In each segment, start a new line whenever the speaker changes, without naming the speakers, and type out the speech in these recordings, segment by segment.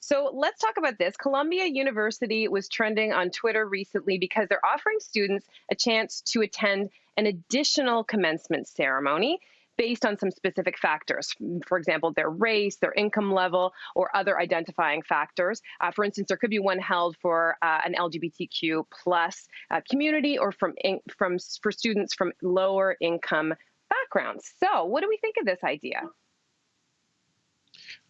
So let's talk about this. Columbia University was trending on Twitter recently because they're offering students a chance to attend an additional commencement ceremony based on some specific factors. For example, their race, their income level, or other identifying factors. For instance, there could be one held for an LGBTQ plus community, or for students from lower income backgrounds. So, what do we think of this idea?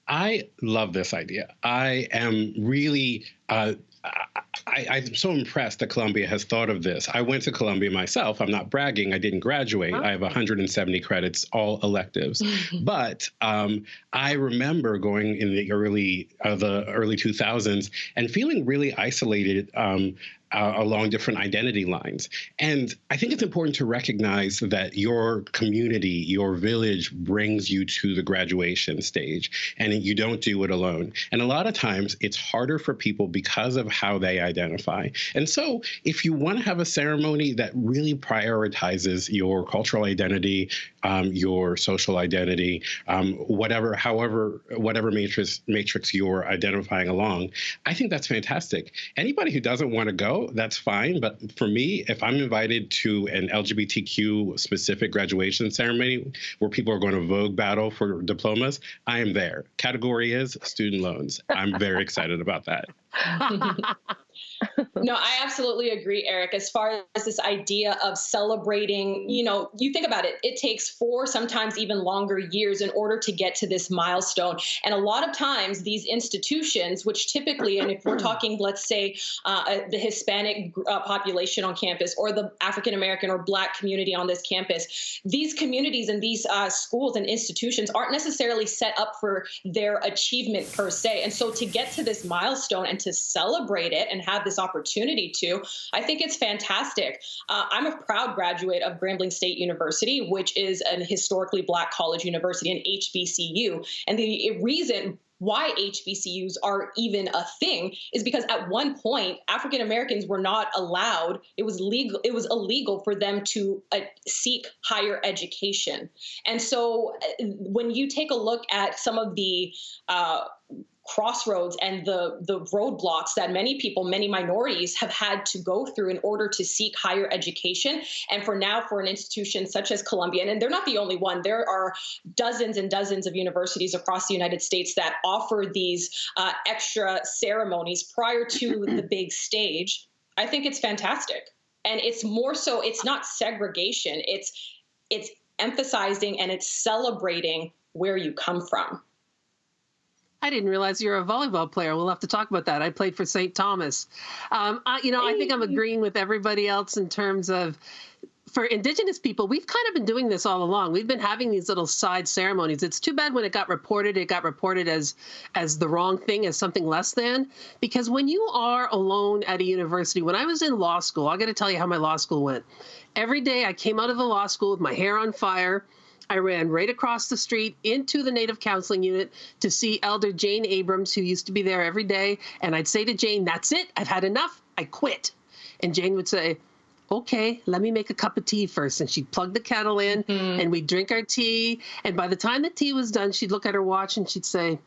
I love this idea. I am really, I'm so impressed that Columbia has thought of this. I went to Columbia myself. I'm not bragging. I didn't graduate. I have 170 credits, all electives. But I remember going in the early 2000s and feeling really isolated along different identity lines. And I think it's important to recognize that your community, your village brings you to the graduation stage, and you don't do it alone. And a lot of times it's harder for people because of how they identify. And so if you want to have a ceremony that really prioritizes your cultural identity, your social identity, whatever matrix you're identifying along, I think that's fantastic. Anybody who doesn't want to go, that's fine. But for me, if I'm invited to an LGBTQ specific graduation ceremony where people are going to Vogue battle for diplomas, I am there. Category is student loans. I'm very excited about that.
No, I absolutely agree, Eric. As far as this idea of celebrating, you think about it, it takes 4, sometimes even longer years in order to get to this milestone. And a lot of times these institutions, which typically, and if we're talking, let's say, the Hispanic population on campus or the African-American or Black community on this campus, these communities and these schools and institutions aren't necessarily set up for their achievement per se. And so to get to this milestone and to celebrate it and have this opportunity to, I think it's fantastic. I'm a proud graduate of Grambling State University, which is an historically Black college university, an HBCU. And the reason why HBCUs are even a thing is because at one point, African Americans were not allowed. It was illegal for them to seek higher education. And so when you take a look at some of the crossroads and the roadblocks that many people, many minorities have had to go through in order to seek higher education. And for an institution such as Columbia, and they're not the only one, there are dozens and dozens of universities across the United States that offer these extra ceremonies prior to the big stage. I think it's fantastic. And it's more so, it's not segregation. It's emphasizing and it's celebrating where you come from.
I didn't realize you're a volleyball player. We'll have to talk about that. I played for St. Thomas. I think I'm agreeing with everybody else in terms of, for Indigenous people, we've kind of been doing this all along. We've been having these little side ceremonies. It's too bad when it got reported as the wrong thing, as something less than. Because when you are alone at a university, when I was in law school, I got to tell you how my law school went. Every day I came out of the law school with my hair on fire. I ran right across the street into the Native Counseling Unit to see Elder Jane Abrams, who used to be there every day. And I'd say to Jane, "That's it. I've had enough. I quit." And Jane would say, "Okay, let me make a cup of tea first." And she'd plug the kettle in and we'd drink our tea. And by the time the tea was done, she'd look at her watch and she'd say,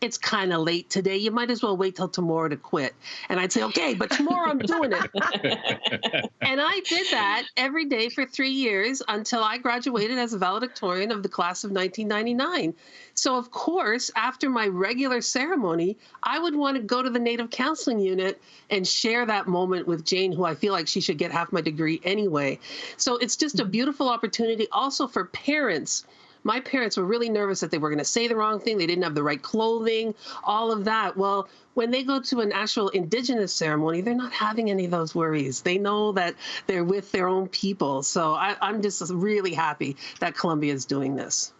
"It's kind of late today. You might as well wait till tomorrow to quit." And I'd say, "Okay, but tomorrow I'm doing it." And I did that every day for 3 years until I graduated as a valedictorian of the class of 1999. So, of course, after my regular ceremony, I would want to go to the Native Counseling Unit and share that moment with Jane, who I feel like she should get half my degree anyway. So it's just a beautiful opportunity also for parents. My parents were really nervous that they were going to say the wrong thing. They didn't have the right clothing, all of that. Well, when they go to an actual Indigenous ceremony, they're not having any of those worries. They know that they're with their own people. So I'm just really happy that Columbia is doing this.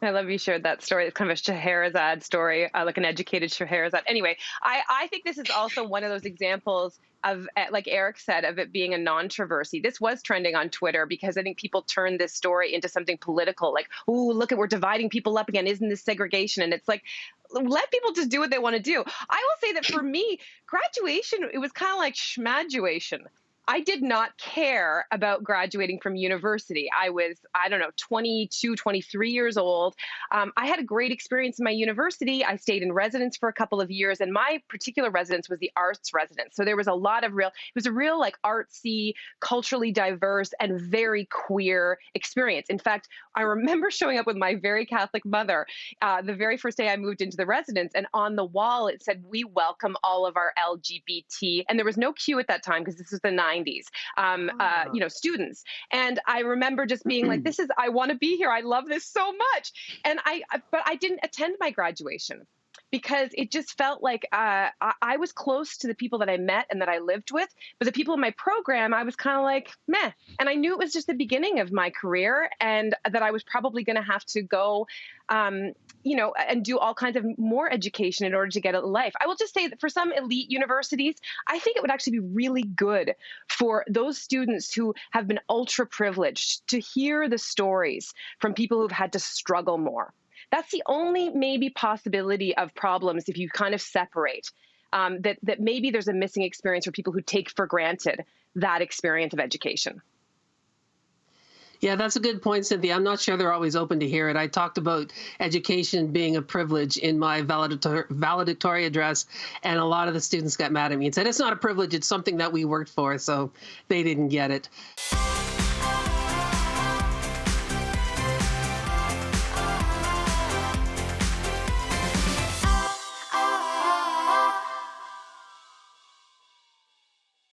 I love you shared that story. It's kind of a Scheherazade story, like an educated Scheherazade. Anyway, I think this is also one of those examples of, like Eric said, of it being a non-controversy. This was trending on Twitter because I think people turned this story into something political, like, "Ooh, look at, we're dividing people up again. Isn't this segregation?" And it's like, let people just do what they want to do. I will say that for me, graduation, it was kind of like schmaduation. I did not care about graduating from university. I was, I don't know, 22, 23 years old. I had a great experience in my university. I stayed in residence for a couple of years, and my particular residence was the arts residence. So there was a lot of it was a real like artsy, culturally diverse, and very queer experience. In fact, I remember showing up with my very Catholic mother the very first day I moved into the residence, and on the wall it said, "We welcome all of our LGBT," and there was no Q at that time because this was the 90s, students. And I remember just being like, "This is, I want to be here. I love this so much." And but I didn't attend my graduation because it just felt like I was close to the people that I met and that I lived with, but the people in my program, I was kind of like, meh. And I knew it was just the beginning of my career, and that I was probably going to have to go, and do all kinds of more education in order to get a life. I will just say that for some elite universities, I think it would actually be really good for those students who have been ultra privileged to hear the stories from people who've had to struggle more. That's the only maybe possibility of problems if you kind of separate, that maybe there's a missing experience for people who take for granted that experience of education.
Yeah, that's a good point, Cynthia. I'm not sure they're always open to hear it. I talked about education being a privilege in my valedictory address, and a lot of the students got mad at me and said, it's not a privilege, it's something that we worked for, so they didn't get it.